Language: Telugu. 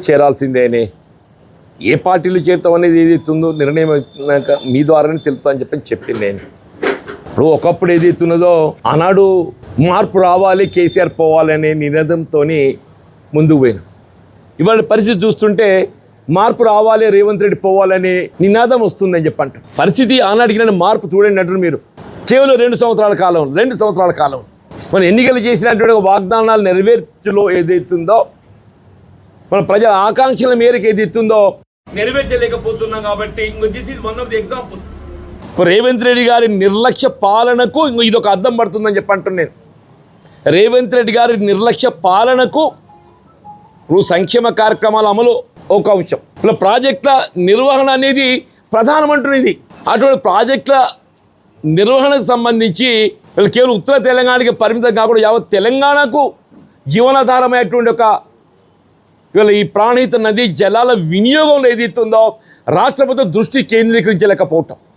చేరాల్సిందేనే ఏ పార్టీలు చేరుతాం అనేది ఏదైతుందో నిర్ణయం అయినాక మీ ద్వారానే తెలుపుతా అని చెప్పింది నేను. ఇప్పుడు ఒకప్పుడు ఏదైతున్నదో ఆనాడు మార్పు రావాలి, కేసీఆర్ పోవాలనే నినాదంతో ముందుకు పోయిన. ఇవాళ పరిస్థితి చూస్తుంటే మార్పు రావాలి, రేవంత్ రెడ్డి పోవాలనే నినాదం వస్తుందని చెప్పంట. పరిస్థితి ఆనాటికి మార్పు చూడండి అంటారు మీరు. కేవలం 2 సంవత్సరాల కాలం మన ఎన్నికలు చేసినటువంటి వాగ్దానాలు నెరవేర్చులో ఏదైతుందో, మన ప్రజల ఆకాంక్షల మేరకు ఏదైతుందో నెరవేర్చలేకపోతున్నాం. కాబట్టి this is one of the example. Revanth Reddy గారి నిర్లక్ష్య పాలనకు ఇదొక అర్థం పడుతుందని చెప్పంటున్నాను నేను. రేవంత్ రెడ్డి గారి నిర్లక్ష్య పాలనకు సంక్షేమ కార్యక్రమాల అమలు ఒక అంశం, ఇలా ప్రాజెక్టుల నిర్వహణ అనేది ప్రధానమంటున్నది. అటువంటి ప్రాజెక్టుల నిర్వహణకు సంబంధించి వీళ్ళు కేవలం ఉత్తర తెలంగాణకి పరిమితం కాకుండా యావత్ తెలంగాణకు జీవనాధారమైనటువంటి ఇవాళ ఈ ప్రాణహిత నదీ జలాల వినియోగంలో ఏదైతుందో రాష్ట్ర ప్రభుత్వం దృష్టి కేంద్రీకరించలేకపోవటం.